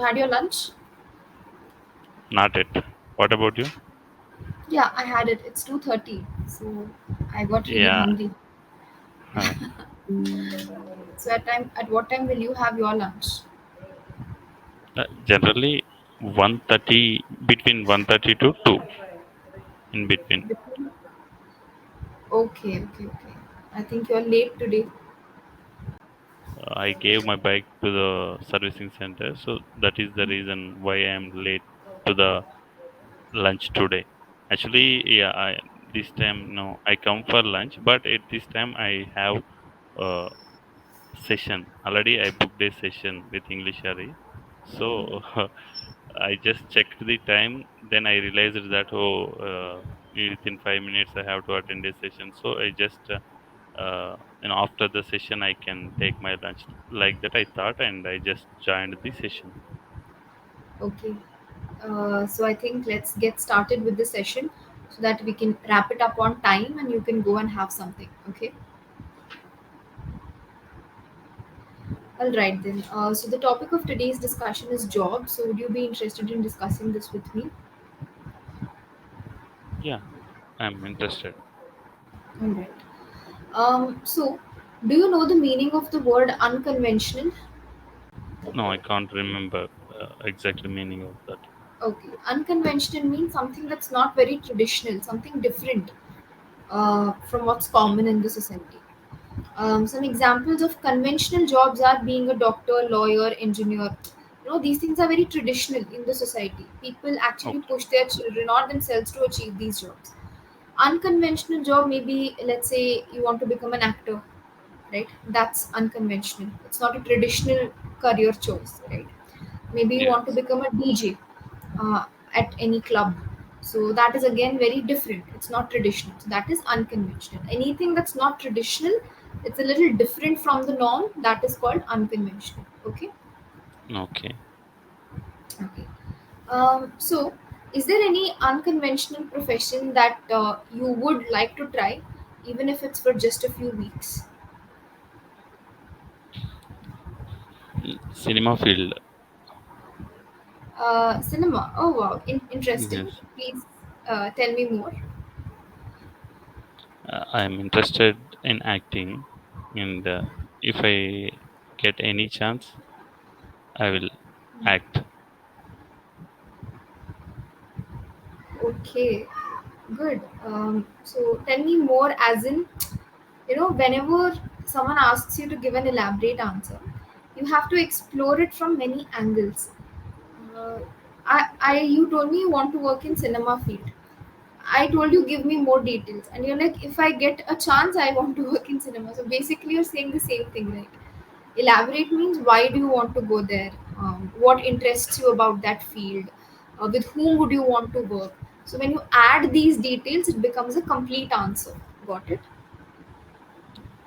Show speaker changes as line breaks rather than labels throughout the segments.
had your lunch?
Not yet. What about you?
Yeah, I had it. It's 2:30, so I got really
Yeah.
hungry.
uh,
So at what time will you have your lunch?
Generally 1:30, between 1:30 to 2, in between.
Between- Okay, okay, okay. I think you're late today.
I gave my bike to the servicing center, so that is the reason why I am late to the lunch today. Actually, yeah, this time no, I come for lunch, but at this time I have a session. Already I booked a session with EnglishYaari, so I just checked the time. Then I realized that within 5 minutes I have to attend a session. So I just after the session I can take my lunch. Like that I thought, and I just joined the session.
Okay. So I think let's get started with the session so that we can wrap it up on time and you can go and have something. Okay. All right then. So the topic of today's discussion is jobs. So would you be interested in discussing this with me?
Yeah, I'm interested.
All right. So do you know the meaning of the word unconventional?
No, I can't remember exactly meaning of that.
Okay. Unconventional means something that's not very traditional, something different from what's common in the society. Some examples of conventional jobs are being a doctor, lawyer, engineer. These things are very traditional in the society. People actually
Okay.
push their children or themselves to achieve these jobs. Unconventional job, maybe let's say you want to become an actor, right? That's unconventional. It's not a traditional career choice, right? Maybe you want to
Yes.
become a DJ at any club. So that is again very different. It's not traditional. So that is unconventional. Anything that's not traditional, it's a little different from the norm. That is called unconventional. Okay.
Okay.
Okay. So, is there any unconventional profession that you would like to try, even if it's for just a few weeks?
Cinema field.
Cinema. Oh wow, interesting.
Yes.
Please tell me more.
I'm interested in acting, and if I get any chance, I will act.
Okay, good. So tell me more, as in, whenever someone asks you to give an elaborate answer, you have to explore it from many angles. Uh, you told me you want to work in cinema field. I told you give me more details, and you're like, if I get a chance, I want to work in cinema. So basically, you're saying the same thing, right? Elaborate means why do you want to go there? What interests you about that field? With whom would you want to work? So when you add these details, it becomes a complete answer. Got it?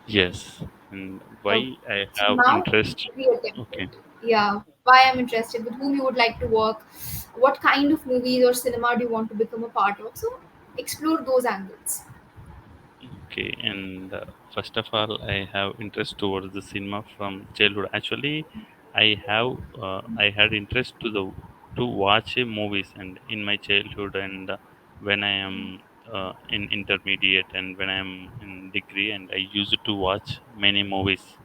Yes, and
Okay.
why I
So
have
now
interest.
reattempt it.
Okay.
Yeah. Why I'm interested, with whom you would like to work, what kind of movies or cinema do you want to become a part of? So explore those angles.
Okay, and first of all, I have interest towards the cinema from childhood. Actually, I had interest to watch movies, and in my childhood, and when I am in intermediate, and when I am in degree, and I used to watch many movies.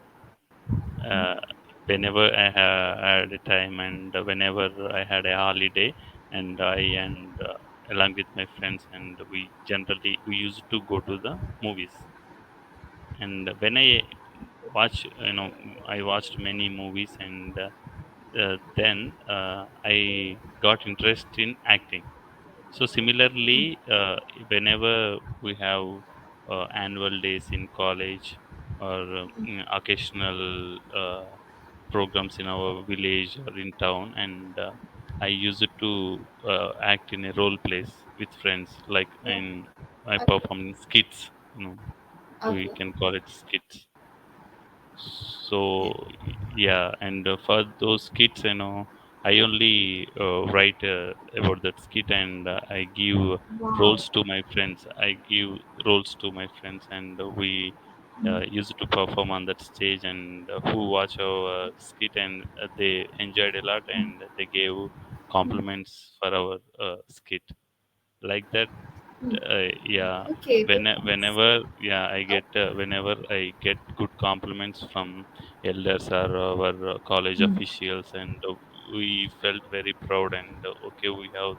Uh, Whenever had a time, and whenever I had a holiday, and along with my friends, and we used to go to the movies. And when watch you know I watched many movies, and then I got interest in acting. So similarly, whenever we have annual days in college, or occasional programs in our village or in town, and I used to act in a role plays with friends, like
Yeah.
in I
Okay.
perform in skits, we
Okay.
can call it skits. So yeah, and for those skits, I only write about that skit, and I give
Wow.
roles to my friends. I give roles to my friends, and we used to perform on that stage, and who watch our skit, and they enjoyed a lot, and they gave compliments for our skit, like that. Yeah,
Okay, very nice.
whenever I get good compliments from elders or our college officials, and we felt very proud, and okay, we have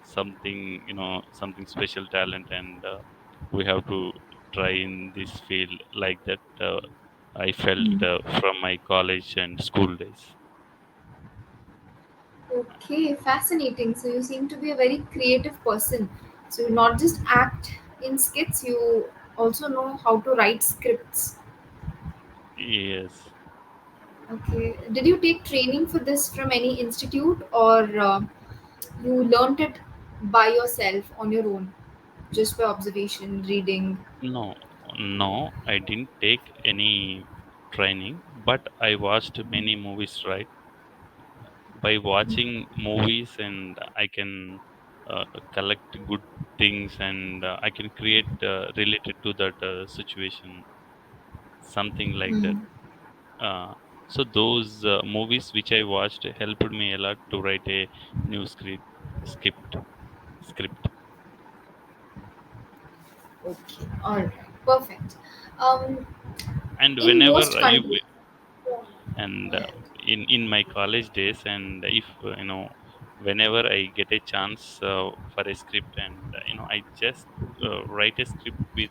something, something special talent, and we have to try in this field, like that. I felt from my college and school days.
Okay, fascinating. So you seem to be a very creative person. So you not just act in skits, you also know how to write scripts.
Yes.
Okay. Did you take training for this from any institute, or you learnt it by yourself on your own, just by observation, reading?
No, no, I didn't take any training, but I watched many movies, right? By watching movies, and I can collect good things, and I can create related to that situation, something like that.
Hmm.
uh, so those movies which I watched helped me a lot to write a new script.
Okay. All right. Perfect. Um,
And
in
whenever
most
you
countries,
and
go ahead.
in my college days, and if whenever I get a chance for a script, and I just write a script with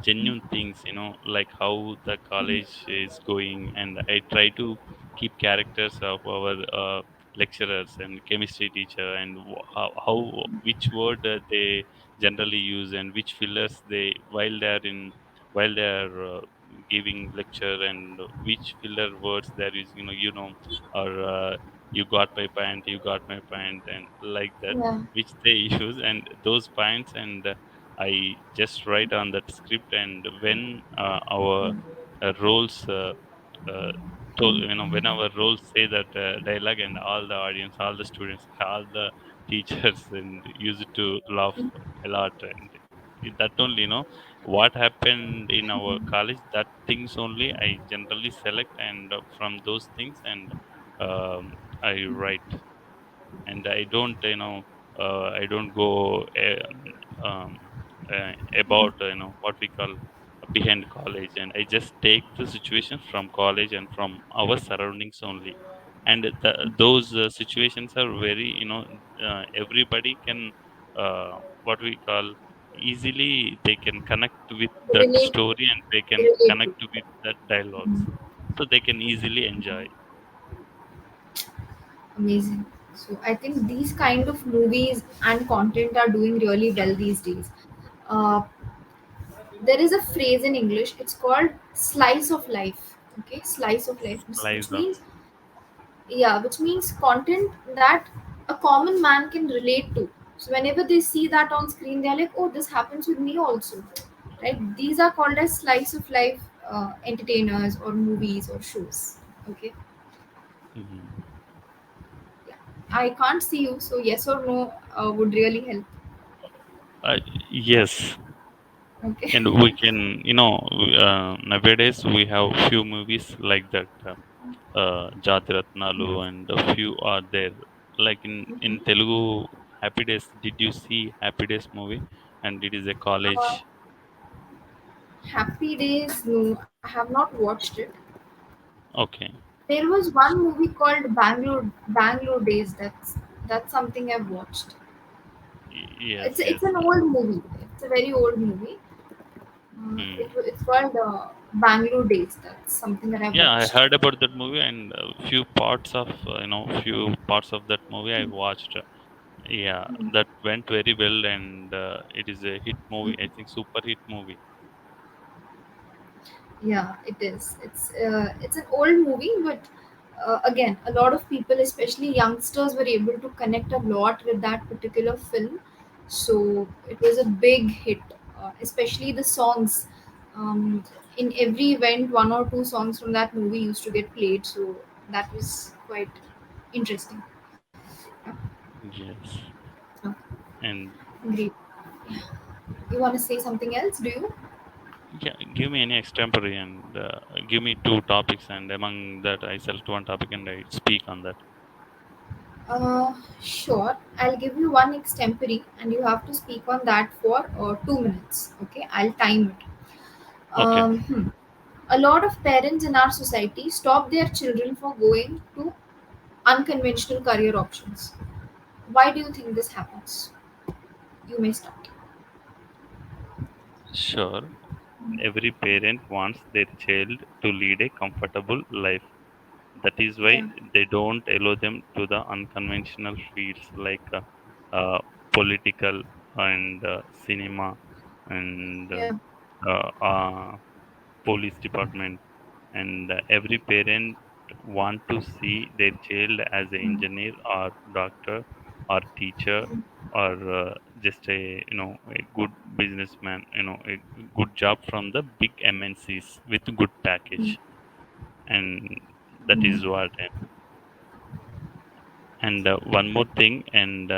genuine things, like how the college is going, and I try to keep characters of our lecturers and chemistry teacher, and how which word they generally use, and which fillers they while they are giving lecture, and which filler words there is, or you got my point, you got my point, and like that,
Yeah.
which they use, and those points, and I just write on that script, and when our roles uh, when our roles say that dialogue, and all the audience, all the students, all the teachers, and used to laugh a lot, and that only, what happened in our college, that things only I generally select, and from those things, and I write, and I don't go um, about what we call behind college, and I just take the situations from college and from our surroundings only, and those situations are very, everybody can what we call easily they can connect with that
Relate,
story, and they can
relate to.
connect with that dialogues, so they can easily enjoy.
Amazing. So I think these kind of movies and content are doing really well these days. Uh, there is a phrase in English. It's called slice of life. Okay, slice of life, which
Lies of.
means, yeah, which means content that a common man can relate to. So whenever they see that on screen, they're like, "Oh, this happens with me also." Right? These are called as slice of life entertainers or movies or shows. Okay.
Mhm.
Yeah. I can't see you, so yes or no would really help.
Uh, yes,
Okay.
and we can, nowadays we have few movies like that, Jatiratnalu, and a few are there. Like in Telugu, Happy Days. Did you see Happy Days movie? And it is a college.
uh, Happy Days, no, I have not watched it.
Okay.
There was one movie called Bangalore Days. That's something I've watched. It's
Yes,
it's
yes.
an old movie. It's a very old movie.
Hmm.
It's called Bangalore Days. That's something that I've
Yeah, I
watched.
heard about that movie, and few parts of that movie I watched. Yeah, that went very well, and it is a hit movie. I think super hit movie.
Yeah, it is. It's an old movie, but again, a lot of people, especially youngsters, were able to connect a lot with that particular film. So it was a big hit, especially the songs. In every event, one or two songs from that movie used to get played. So that was quite interesting.
Yes,
Uh,
and
Great. You want to say something else? Do you?
Yeah, give me any extempore and give me two topics, and among that I select one topic and I speak on that.
Sure. I'll give you one extempore, and you have to speak on that for 2 minutes. Okay, I'll time it.
Okay.
Hmm. A lot of parents in our society stop their children from going to unconventional career options. Why do you think this happens? You may start.
Sure. Every parent wants their child to lead a comfortable life. That is why
Yeah,
they don't allow them to the unconventional fields like political and cinema and
yeah,
police department. And every parent want to see their child as an engineer or doctor or teacher or just a a good businessman, a good job from the big MNCs with good package. And that is what. And one more thing, and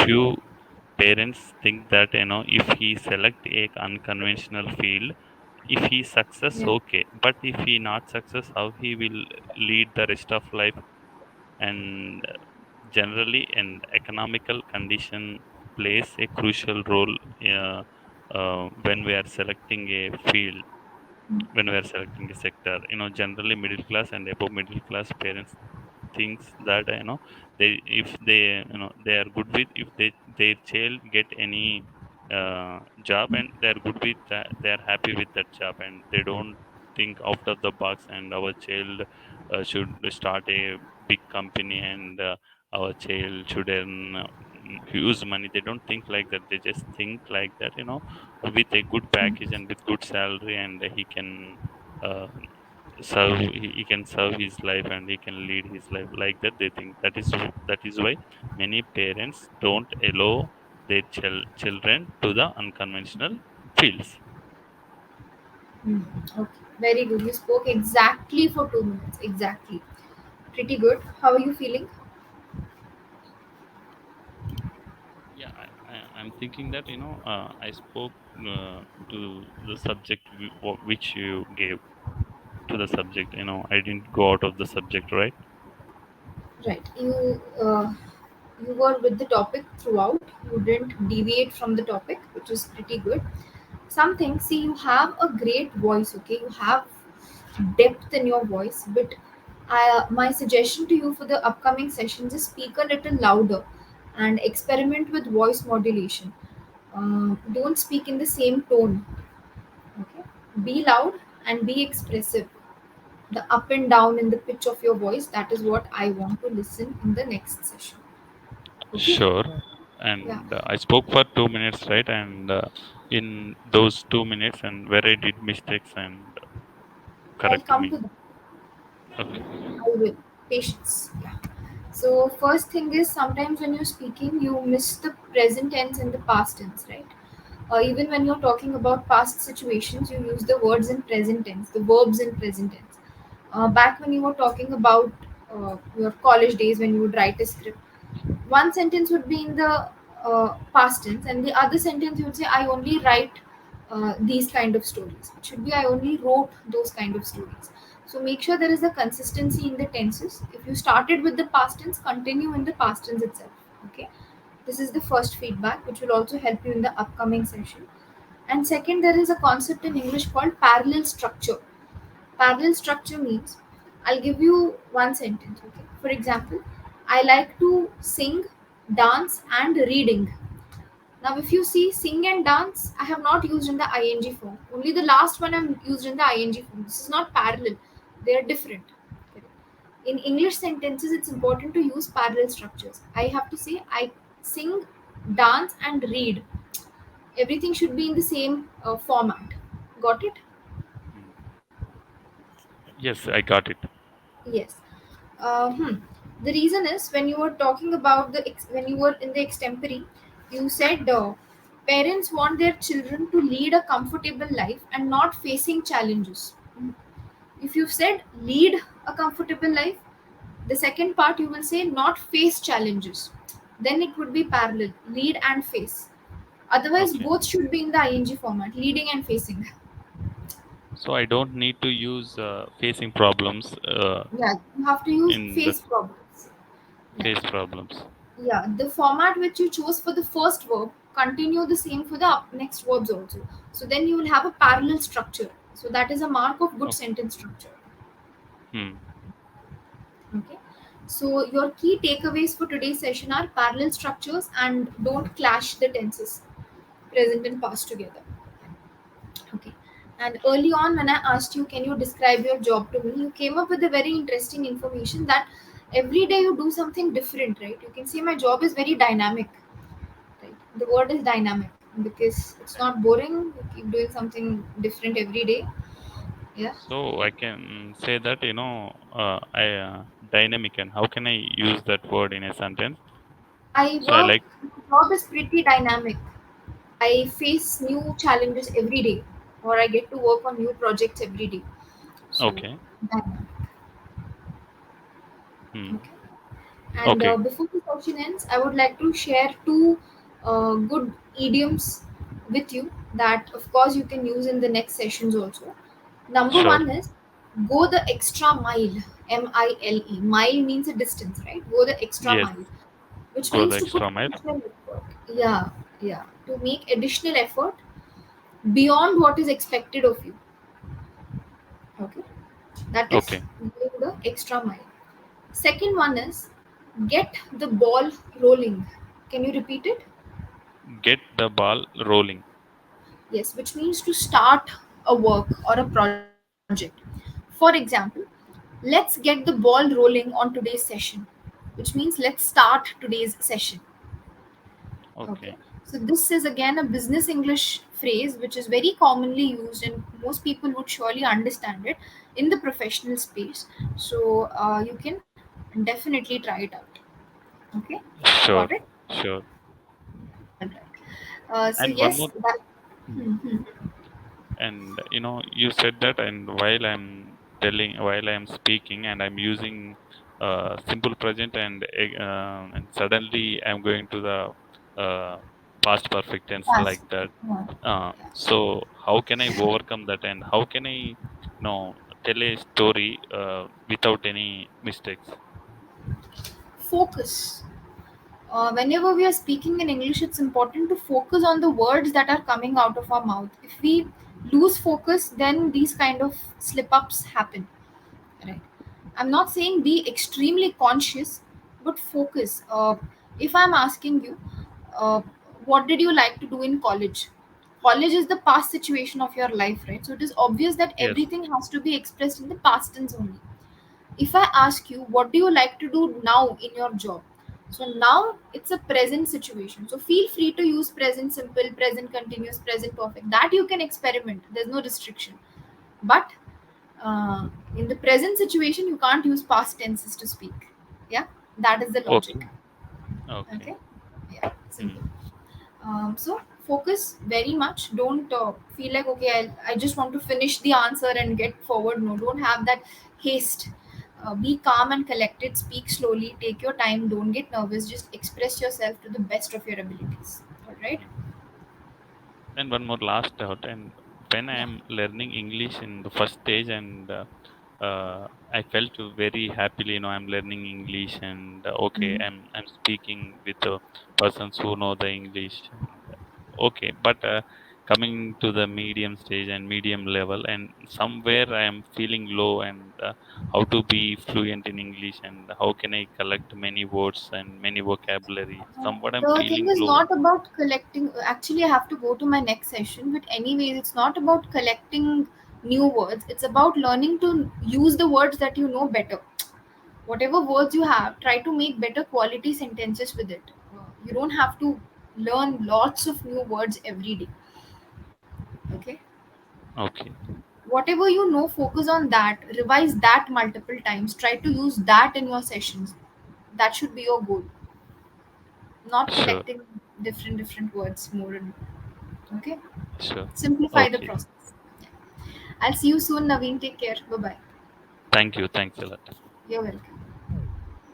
few parents think that if he select a unconventional field, if he success,
yeah.
okay, but if he not success, how he will lead the rest of life. And generally an economical condition plays a crucial role when we are selecting a field, when we are selecting a sector. Generally middle class and above middle class parents thinks that they, if they, they are good with, if they, their child get any job and they are good with that, they are happy with that job, and they don't think out of the box and our child should start a big company, and our child should earn huge money. They don't think like that. They just think like that, with a good package and with good salary, and he can uh, serve, he can serve his life and he can lead his life like that. They think that is why many parents don't allow their children to the unconventional fields.
Hmm. Okay, very good. You spoke exactly for 2 minutes. Exactly. Pretty good. How are you feeling?
Yeah, I'm thinking that I spoke to the subject which you gave to the subject. I didn't go out of the subject, right?
Right. You were with the topic throughout. You didn't deviate from the topic, which is pretty good. Something. See, you have a great voice. Okay, you have depth in your voice, but my suggestion to you for the upcoming sessions is speak a little louder and experiment with voice modulation. Don't speak in the same tone. Okay, be loud and be expressive. The up and down in the pitch of your voice, that is what I want to listen in the next session. Okay.
Sure.
Yeah,
And I spoke for 2 minutes, right? And in those 2 minutes, and where I did mistakes, and
I'll
correct
come
me.
to that.
Okay.
I will. Patience. Yeah. So first thing is sometimes when you're speaking, you miss the present tense and the past tense, right? Even when you're talking about past situations, you use the words in present tense, the verbs in present tense. Back when you were talking about your college days when you would write a script, one sentence would be in the past tense, and the other sentence you would say, I only write these kind of stories. It should be, I only wrote those kind of stories. So make sure there is a consistency in the tenses. If you started with the past tense, continue in the past tense itself. Okay. This is the first feedback, which will also help you in the upcoming session. And second, there is a concept in English called parallel structure. Parallel structure means I'll give you one sentence. Okay. For example, I like to sing, dance, and reading. Now, if you see sing and dance, I have not used in the ing form. Only the last one I'm used in the ing form. This is not parallel. They are different. Correct. In English sentences, it's important to use parallel structures. I have to say I sing, dance, and read. Everything should be in the same format. Got it?
Mm. Yes, I got it.
Yes. Hmm. The reason is when you were talking about when you were in the extempore, you said parents want their children to lead a comfortable life and not facing challenges. If you said lead a comfortable life, the second part you will say not face challenges. Then it would be parallel, lead and face. Otherwise,
Okay.
both should be in the ing format, leading and facing.
So I don't need to use facing problems
Yeah, you have to use
in the
face problems. Yeah.
face problems.
Yeah, the format which you chose for the first verb continue the same for the next verbs also. So then you will have a parallel structure. So that is a mark of good
Okay.
sentence structure.
Hmm.
Okay. So your key takeaways for today's session are parallel structures and don't clash the tenses, present and past together. Okay. And early on, when I asked you, can you describe your job to me? You came up with a very interesting information that every day you do something different, right? You can say my job is very dynamic, right? The word is dynamic because it's not boring. You keep doing something different every day. Yeah.
So I can say that I dynamic, and how can I use that word in a sentence?
I
So I
work,
like.
my job is pretty dynamic. I face new challenges every day, or I get to work on new projects every day. So,
Okay.
dynamic.
Hmm.
Okay. And
Okay.
before the session ends, I would like to share two good idioms with you that, of course, you can use in the next sessions also. Number
Sure.
one is go the extra mile. MILE. Mile means a distance, right? Go the extra
Yes.
mile, which
Go
means
the
to put
extra mile.
additional effort. Yeah, yeah. To make additional effort beyond what is expected of you. Okay. That is
Okay.
going the extra mile. Second one is get the ball rolling. Can you repeat it?
Get the ball rolling.
Yes, which means to start a work or a project. For example, let's get the ball rolling on today's session, which means let's start today's session. Okay.
Okay.
So this is again a business English phrase which is very commonly used and most people would surely understand it in the professional space. So you can definitely try it out. Okay. Got
Sure.
it?
Sure.
All right. So
And one
yes,
more.
that.
Hmm.
Hmm, hmm.
And you said that, and while I'm speaking, and I'm using simple present, and suddenly I'm going to the past perfect tense
Fast.
like that.
Yeah. Yeah.
So how can I overcome that, and how can I tell a story without any mistakes?
Focus. Whenever we are speaking in English, it's important to focus on the words that are coming out of our mouth. If we lose focus, then these kind of slip ups happen. Right. I'm not saying be extremely conscious, but focus. If I'm asking you, uh, what did you like to do in college? College is the past situation of your life, right? So it is obvious that
Yes.
everything has to be expressed in the past tense only. If I ask you, what do you like to do now in your job? So now it's a present situation. So feel free to use present simple, present continuous, present perfect. That you can experiment. There's no restriction. But uh, in the present situation, you can't use past tenses to speak. Yeah, that is the logic.
Okay. Okay.
Okay, yeah,
Hmm.
simple. So focus very much. Don't feel like okay, I just want to finish the answer and get forward. No, don't have that haste. Be calm and collected. Speak slowly. Take your time. Don't get nervous. Just express yourself to the best of your abilities. All right.
Hmm. And one more last thought. And when I
Yeah.
am learning English in the first stage, and I felt very happily. I'm learning English, and okay,
Mm.
I'm speaking with persons who know the English, and okay. But coming to the medium stage and medium level, and somewhere I am feeling low, and how to be fluent in English, and how can I collect many words and many vocabulary. Somewhat I'm
The thing
feeling
is
low.
not about collecting. Actually, I have to go to my next session. But anyways, it's not about collecting new words. It's about learning to use the words that you know better. Whatever words you have, try to make better quality sentences with it. You don't have to learn lots of new words every day. Okay.
Okay,
Whatever you know, focus on that. Revise that multiple times. Try to use that in your sessions. That should be your goal. Not
sure,
collecting different words more and more. Okay.
sure.
Simplify the
Okay.
process. I'll see you soon, Naveen. Take care. Bye bye.
Thank you. Thanks a lot.
You're welcome.